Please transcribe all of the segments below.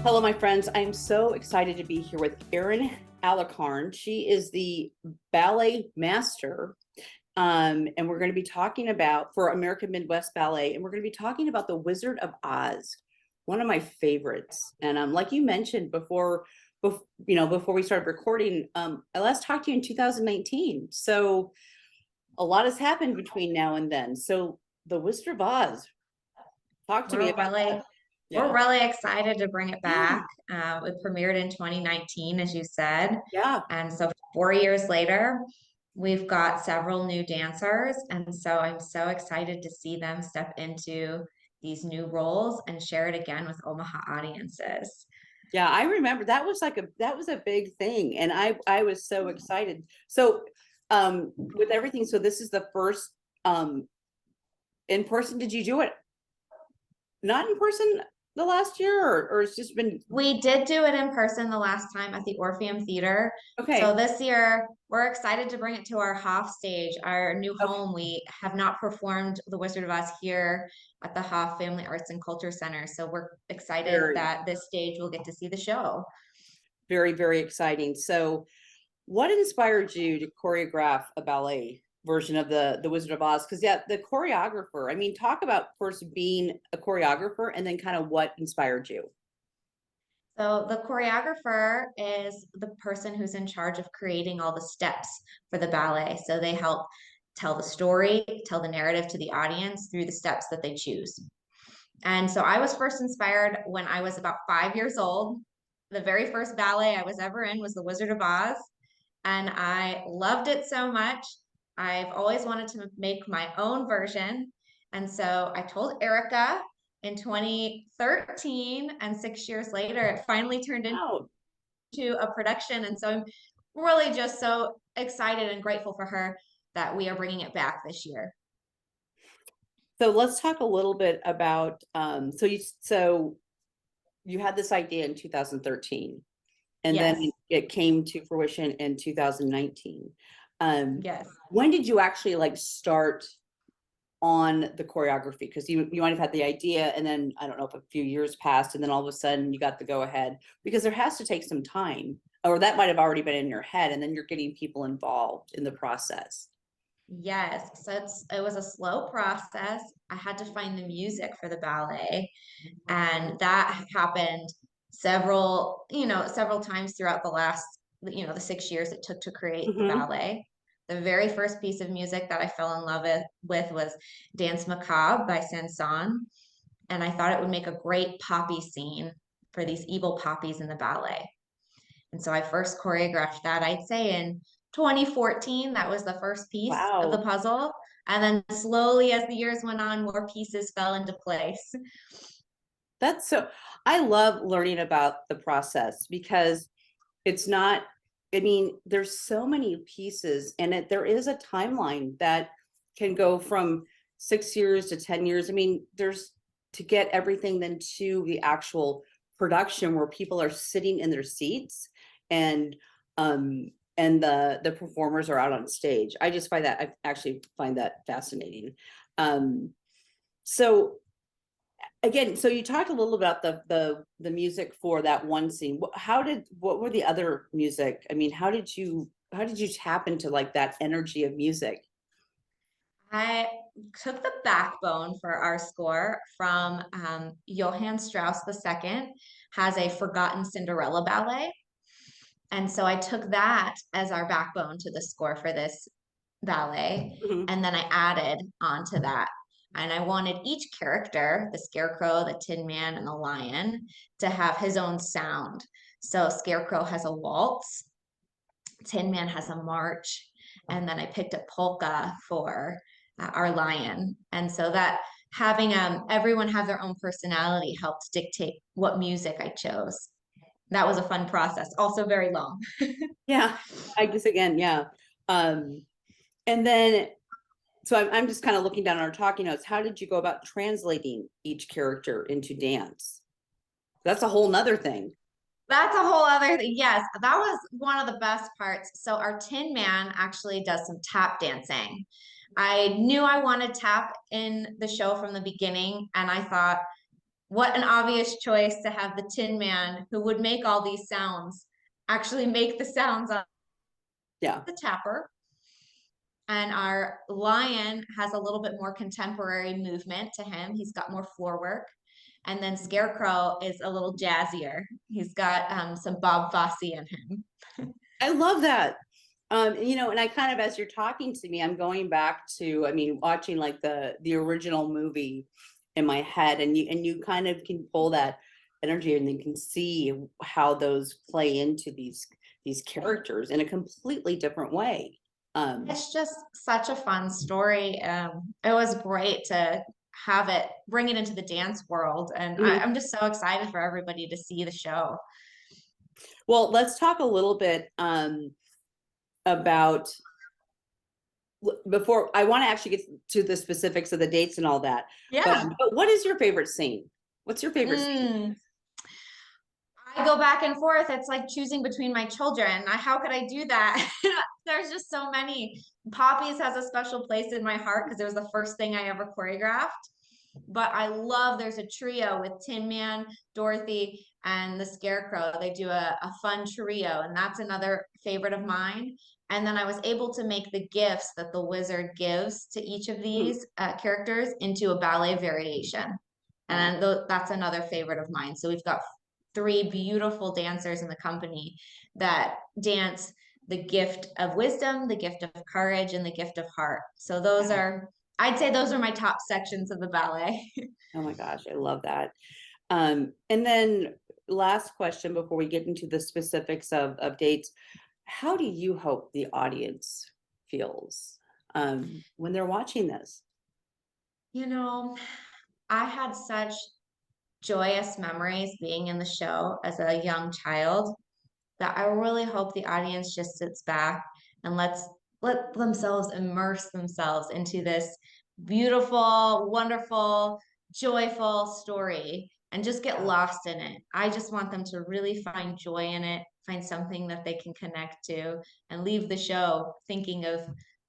Hello, my friends. I'm so excited to be here with Erin Alarcón. She is the ballet master. And we're going to be talking about for American Midwest Ballet, and we're going to be talking about The Wizard of Oz, one of my favorites. And like you mentioned before we started recording, I last talked to you in 2019. So a lot has happened between now and then. So The Wizard of Oz, talk to me about that. We're really excited to bring it Yeah. back. It premiered in 2019, as you said. Yeah. And so 4 years later, we've got several new dancers. And so I'm so excited to see them step into these new roles and share it again with Omaha audiences. Yeah, I remember that was a big thing, and I was so excited. So with everything, so this is the first in person. Did you do it not in person the last year, or it's just been We did do it in person the last time at the Orpheum Theater. So okay? this year, we're excited to bring it to our Hoff stage, our new Okay, home. We have not performed The Wizard of Oz here at the Hoff Family Arts and Culture Center. So we're excited very, that this stage will get to see the show. very, very exciting. So, what inspired you to choreograph a ballet version of the Wizard of Oz? Because yeah, the choreographer. I mean, talk about first being a choreographer, and then kind of what inspired you. So the choreographer is the person who's in charge of creating all the steps for the ballet. So they help tell the story, tell the narrative to the audience through the steps that they choose. And so I was first inspired when I was about 5 years old. The very first ballet I was ever in was The Wizard of Oz, and I loved it so much. I've always wanted to make my own version. And so I told Erica in 2013, and 6 years later, it finally turned Oh, into a production. And so I'm really just so excited and grateful for her that we are bringing it back this year. so let's talk a little bit about so you had this idea in 2013, and then Yes, it came to fruition in 2019. yes. When did you actually like start on the choreography? Because you might have had the idea, and then I don't know if a few years passed, and then all of a sudden you got the go ahead, because there has to take some time, or that might have already been in your head, and then you're getting people involved in the process. Yes, so it was a slow process. I had to find the music for the ballet, and that happened several times throughout the last, the 6 years it took to create the Mm-hmm. ballet. The very first piece of music that I fell in love with was Dance Macabre by Sanson, and I thought it would make a great poppy scene for these evil poppies in the ballet. And so I first choreographed that, I'd say in 2014. That was the first piece of the Wow. puzzle. And then slowly, as the years went on, more pieces fell into place. That's so, I love learning about the process, because it's not, I mean, there's so many pieces, and there is a timeline that can go from 6 years to 10 years. I mean, there's to get everything then to the actual production where people are sitting in their seats, and the performers are out on stage. I actually find that fascinating. Um, so again, so you talked a little about the music for that one scene. What were the other music? I mean, how did you tap into like that energy of music? I took the backbone for our score from Johann Strauss II, has a Forgotten Cinderella ballet. And so I took that as our backbone to the score for this ballet. Mhm. And then I added onto that. And I wanted each character, the Scarecrow, the Tin Man, and the Lion, to have his own sound. So Scarecrow has a waltz, Tin Man has a march, and then I picked a polka for our lion. And so that having everyone have their own personality helped dictate what music I chose. That was a fun process, also very long. Yeah, I guess again, yeah. Um, and then so I'm just kind of looking down on our talking notes. How did you go about translating each character into dance? That's a whole nother thing. That's a whole other thing. Yes, that was one of the best parts. So our Tin Man actually does some tap dancing. I knew I wanted tap in the show from the beginning, and I thought what an obvious choice to have the Tin Man, who would make all these sounds, actually make the sounds on Yeah. the tapper. And our lion has a little bit more contemporary movement to him. He's got more floor work. And then Scarecrow is a little jazzier. He's got some Bob Fosse in him. I love that. You know, and I kind of, as you're talking to me, I'm going back to, I mean, watching like the original movie in my head, and you kind of can pull that energy, and you can see how those play into these characters in a completely different way. It's just such a fun story. It was great to have it, bring it into the dance world. And Mhm. I'm just so excited for everybody to see the show. Well, let's talk a little bit about before I want to actually get to the specifics of the dates and all that. Yeah. But what is your favorite scene? What's your favorite scene? Mm. I go back and forth. It's like choosing between my children. How could I do that? There's just so many. Poppy's has a special place in my heart because it was the first thing I ever choreographed. But I love there's a trio with Tin Man, Dorothy, and the Scarecrow. They do a fun trio, and that's another favorite of mine. And then I was able to make the gifts that the wizard gives to each of Hmm. these characters into a ballet variation. Wow. And that's another favorite of mine. So we've got three beautiful dancers in the company that dance the gift of wisdom, the gift of courage, and the gift of heart. So those are, I'd say those are my top sections of the ballet. Oh my gosh, I love that. And then last question before we get into the specifics of dates, how do you hope the audience feels when they're watching this? You know, I had such joyous memories being in the show as a young child that I really hope the audience just sits back and let themselves immerse themselves into this beautiful, wonderful, joyful story and just get Yeah. lost in it. I just want them to really find joy in it, find something that they can connect to, and leave the show thinking of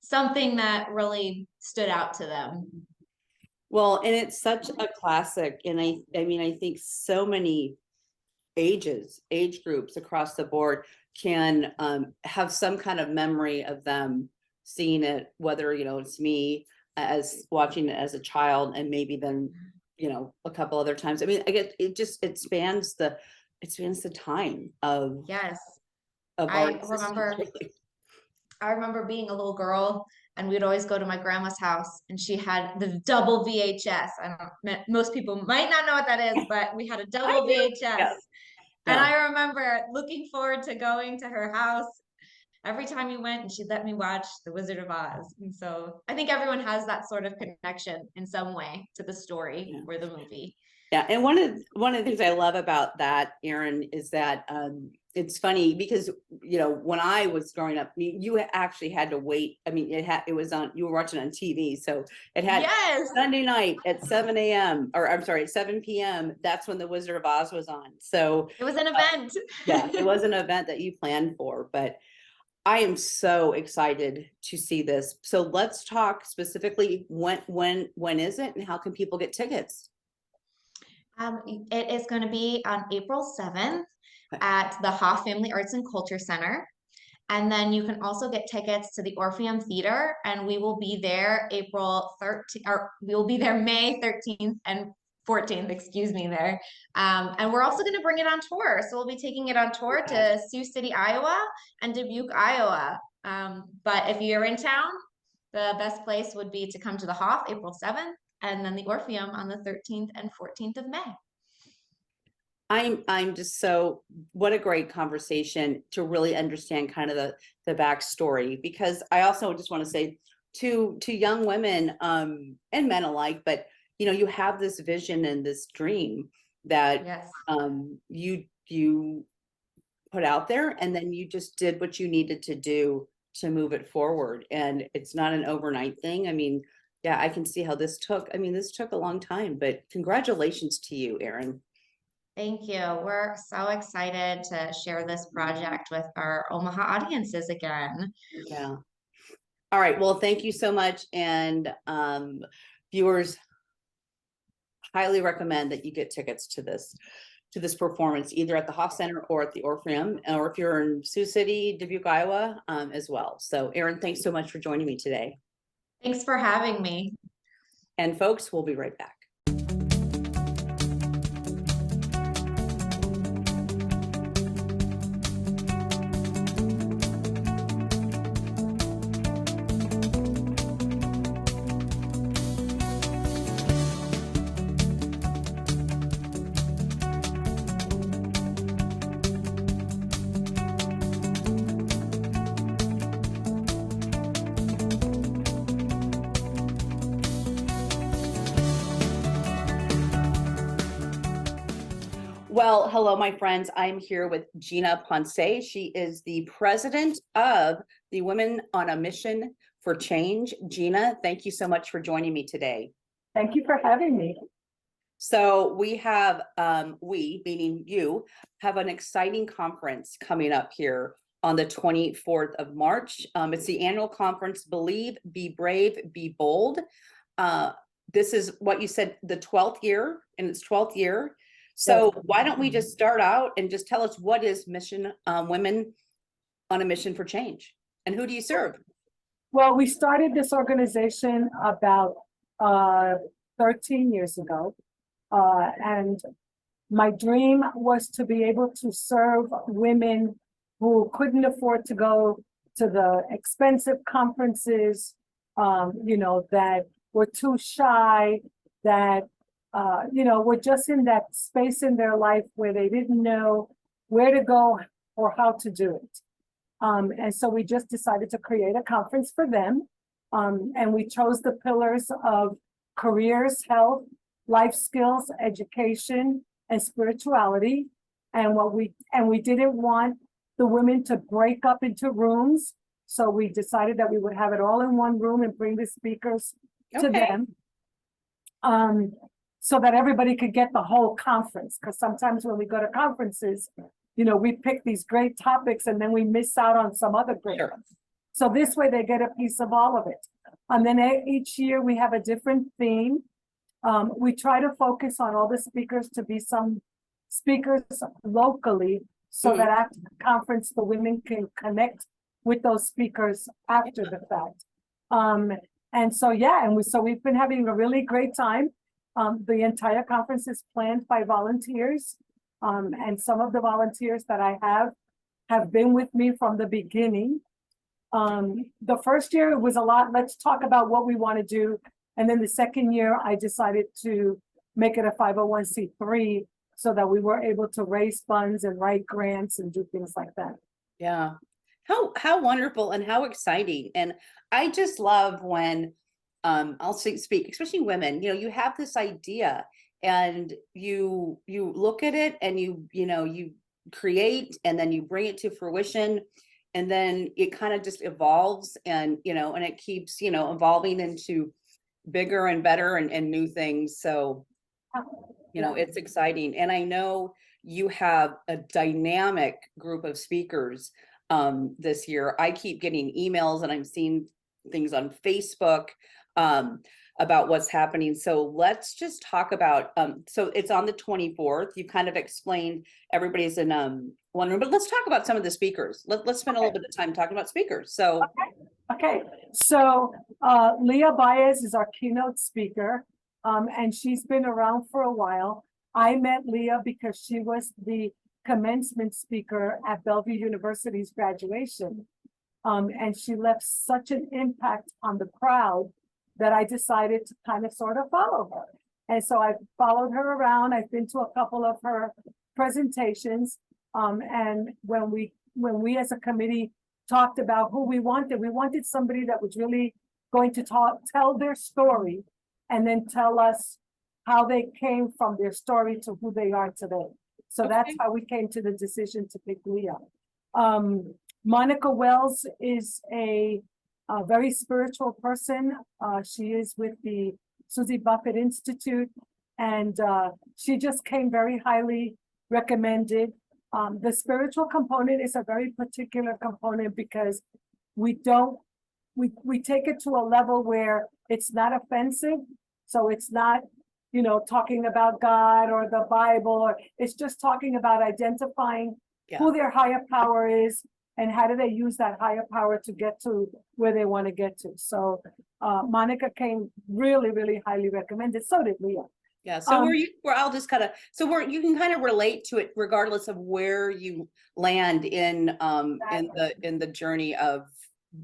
something that really stood out to them. Well, and it's such a classic, and I mean, I think so many age groups across the board can have some kind of memory of them seeing it, whether, you know, it's me as watching it as a child, and maybe then, you know, a couple other times. I mean, I get it, just it spans the time Yes. of our I existence, remember really. I remember being a little girl and we'd always go to my grandma's house and she had the double VHS. I don't, most people might not know what that is, but we had a I double do. VHS. Yeah. And Yeah. I remember looking forward to going to her house every time we went and she'd let me watch The Wizard of Oz. And so I think everyone has that sort of connection in some way to the story Yeah. or the movie. Yeah, and one of the things I love about that, Erin, is that it's funny because, you know, when I was growing up, you actually had to wait. I mean, it was on, you were watching on TV, so it had Yes, Sunday night at 7 a.m. or I'm sorry, at 7 p.m. That's when The Wizard of Oz was on. So it was an event. yeah, it was an event that you planned for, but I am so excited to see this. So let's talk specifically when is it, and how can people get tickets? It is going to be on April 7th Okay. at the Hoff Family Arts and Culture Center. And then you can also get tickets to the Orpheum Theater, and we will be there April 13th, or we will be there May 13th and 14th, excuse me, there. And we're also going to bring it on tour. So we'll be taking it on tour to Sioux City, Iowa and Dubuque, Iowa. But if you're in town, the best place would be to come to the Hoff April 7th and then the Orpheum on the 13th and 14th of May. I'm just so, what a great conversation to really understand kind of the backstory, because I also just want to say to young women and men alike, but you know, you have this vision and this dream that Yes. you put out there, and then you just did what you needed to do to move it forward, and it's not an overnight thing. I mean, yeah, I can see how this took, I mean, this took a long time, but congratulations to you, Erin. Thank you. We're so excited to share this project with our Omaha audiences again. Yeah. All right. Well, thank you so much. And viewers, highly recommend that you get tickets to this performance, either at the Hoff Center or at the Orpheum, or if you're in Sioux City, Dubuque, Iowa, as well. So Erin, thanks so much for joining me today. Thanks for having me. And folks, we'll be right back. Well, hello, my friends. I'm here with Gina Ponce. She is the president of the Women on a Mission for Change. Gina, thank you so much for joining me today. Thank you for having me. So we have, meaning you, have an exciting conference coming up here on the 24th of March. It's the annual conference, Believe, Be Brave, Be Bold. This is what you said, the 12th year, in its 12th year. So why don't we just start out and just tell us what is Mission Women on a Mission for Change, and who do you serve? Well, we started this organization about 13 years ago. And my dream was to be able to serve women who couldn't afford to go to the expensive conferences, that were too shy, that were just in that space in their life where they didn't know where to go or how to do it. And so we just decided to create a conference for them. And we chose the pillars of careers, health, life skills, education, and spirituality. And we didn't want the women to break up into rooms. So we decided that we would have it all in one room and bring the speakers to them. So that everybody could get the whole conference. Because sometimes when we go to conferences, we pick these great topics and then we miss out on some other great ones. So this way they get a piece of all of it. And then each year we have a different theme. We try to focus on all the speakers to be some speakers locally, so that after the conference, the women can connect with those speakers after the fact. So we've been having a really great time. The entire conference is planned by volunteers. And some of the volunteers that I have been with me from the beginning. The first year it was a lot, let's talk about what we want to do. And then the second year I decided to make it a 501c3 so that we were able to raise funds and write grants and do things like that. Yeah. How wonderful and how exciting. And I just love when I'll speak, especially women, you have this idea and you look at it and you create, and then you bring it to fruition, and then it kind of just evolves, and and it keeps evolving into bigger and better and new things. So it's exciting. And I know you have a dynamic group of speakers this year. I keep getting emails and I'm seeing things on Facebook about what's happening. So let's just talk about, so it's on the 24th. You kind of explained everybody's in one room, but let's talk about some of the speakers. Let's spend a little bit of time talking about speakers. So Okay. So Leah Baez is our keynote speaker, and she's been around for a while. I met Leah because she was the commencement speaker at Bellevue University's graduation. And she left such an impact on the crowd that I decided to kind of sort of follow her. And so I followed her around. I've been to a couple of her presentations. And when we as a committee talked about who we wanted somebody that was really going to tell their story and then tell us how they came from their story to who they are today. So that's how we came to the decision to pick Leah. Monica Wells is a very spiritual person. She is with the Susie Buffett Institute, and she just came very highly recommended. The spiritual component is a very particular component because we take it to a level where it's not offensive. So it's not you know, talking about God or the Bible, or it's just talking about identifying who their higher power is and how do they use that higher power to get to where they want to get to. So Monica came really, really highly recommended. So did Leah. Yeah. So where I'll just kind of, so where you can kind of relate to it regardless of where you land in the journey of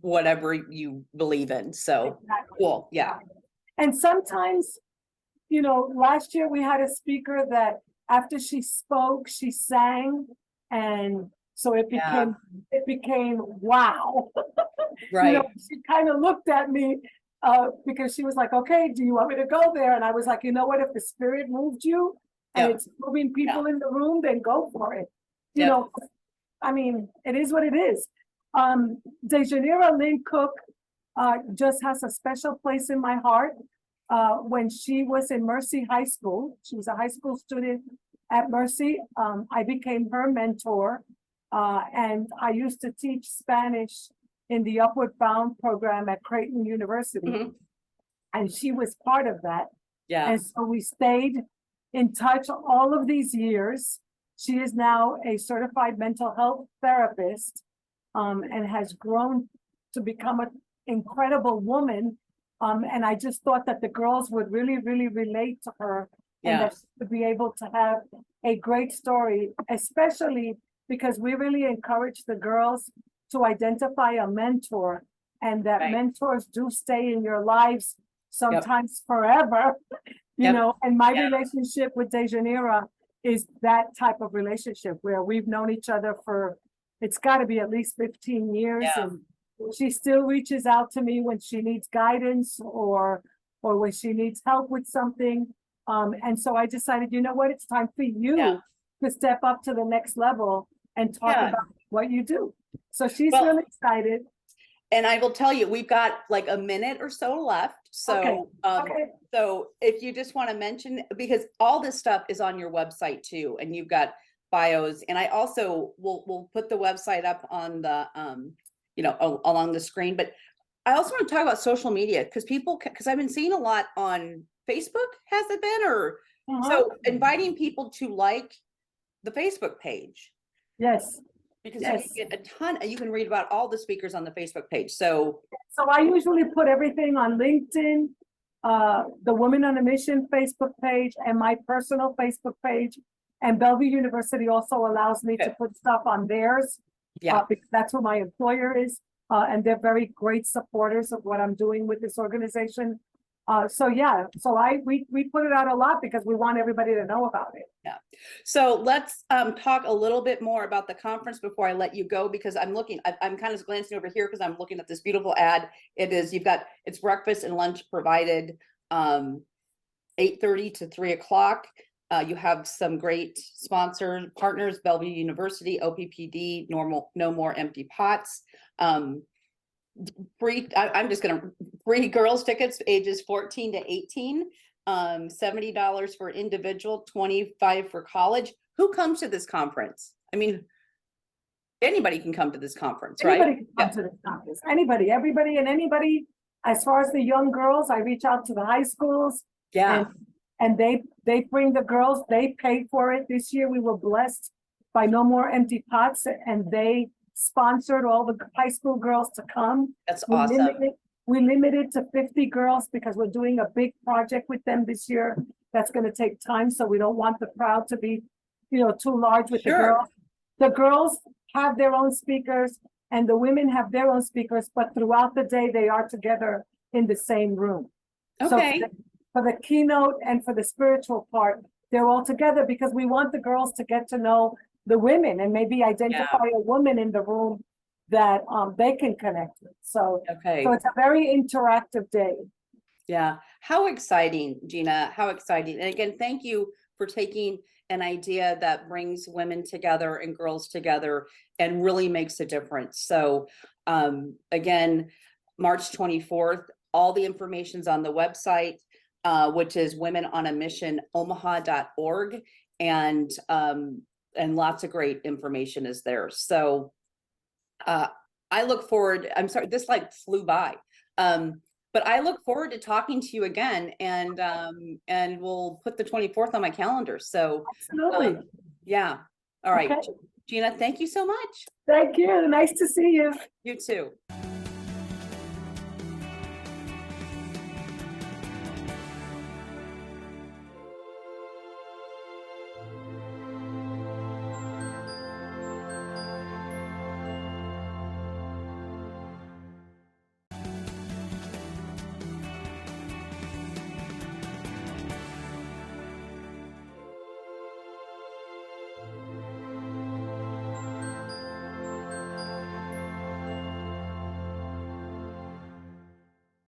whatever you believe in. So cool. Yeah. And sometimes, you know, last year we had a speaker that after she spoke, she sang, and so it became wow. Right. You know, she kind of looked at me because she was like, okay, do you want me to go there? And I was like, you know what, if the spirit moved you and it's moving people in the room, then go for it. You know, I mean, it is what it is. Dejanira Lynn Cook just has a special place in my heart. When she was in Mercy High School, she was a high school student at Mercy. I became her mentor, and I used to teach Spanish in the Upward Bound program at Creighton University, and she was part of that. Yeah. And so we stayed in touch all of these years. She is now a certified mental health therapist, and has grown to become an incredible woman. And I just thought that the girls would really, really relate to her, and that she would be able to have a great story, especially because we really encourage the girls to identify a mentor, and that mentors do stay in your lives sometimes forever, you know, and my relationship with Dejanira is that type of relationship where we've known each other for, it's got to be at least 15 years. And she still reaches out to me when she needs guidance or when she needs help with something. And so I decided, you know what, it's time for you to step up to the next level and talk about what you do. So she's really excited. And I will tell you, we've got like a minute or so left. So, so if you just want to mention, because all this stuff is on your website too, and you've got bios, and I also will put the website up on the, you know, along the screen, but I also want to talk about social media because I've been seeing a lot on Facebook, has it been, or so inviting people to like the Facebook page. Yes. Because you can get a ton, you can read about all the speakers on the Facebook page. So I usually put everything on LinkedIn, the Women on a Mission Facebook page, and my personal Facebook page. And Bellevue University also allows me to put stuff on theirs. Because that's who my employer is. And they're very great supporters of what I'm doing with this organization. So we put it out a lot because we want everybody to know about it. Yeah. So let's talk a little bit more about the conference before I let you go, because I'm kind of glancing over here because I'm looking at this beautiful ad. It's breakfast and lunch provided 8:30 to 3 o'clock. You have some great sponsor partners, Bellevue University, OPPD, No More Empty Pots. Free girls tickets ages 14 to 18, $70 for individual, $25 for college. Who comes to this conference? I mean, anybody can come to this conference, right? Anybody can come to this conference. Anybody, everybody, and anybody. As far as the young girls, I reach out to the high schools. And they bring the girls, they pay for it. This year we were blessed by No More Empty Pots, and they sponsored all the high school girls to come. That's awesome. We limited to 50 girls because we're doing a big project with them this year. That's going to take time. So we don't want the crowd to be, you know, too large with the girls. The girls have their own speakers and the women have their own speakers, but throughout the day, they are together in the same room. Okay. So for the keynote and for the spiritual part, they're all together because we want the girls to get to know the women and maybe identify a woman in the room that they can connect with. So it's a very interactive day. Yeah. How exciting, Gina. How exciting. And again, thank you for taking an idea that brings women together and girls together and really makes a difference. So again, March 24th, all the information's on the website, which is womenonamissionomaha.org, and lots of great information is there. So I look forward, I'm sorry, this like flew by. but I look forward to talking to you again, and we'll put the 24th on my calendar. So Absolutely. yeah. All right. Okay. Gina, thank you so much. Thank you. Nice to see you. You too.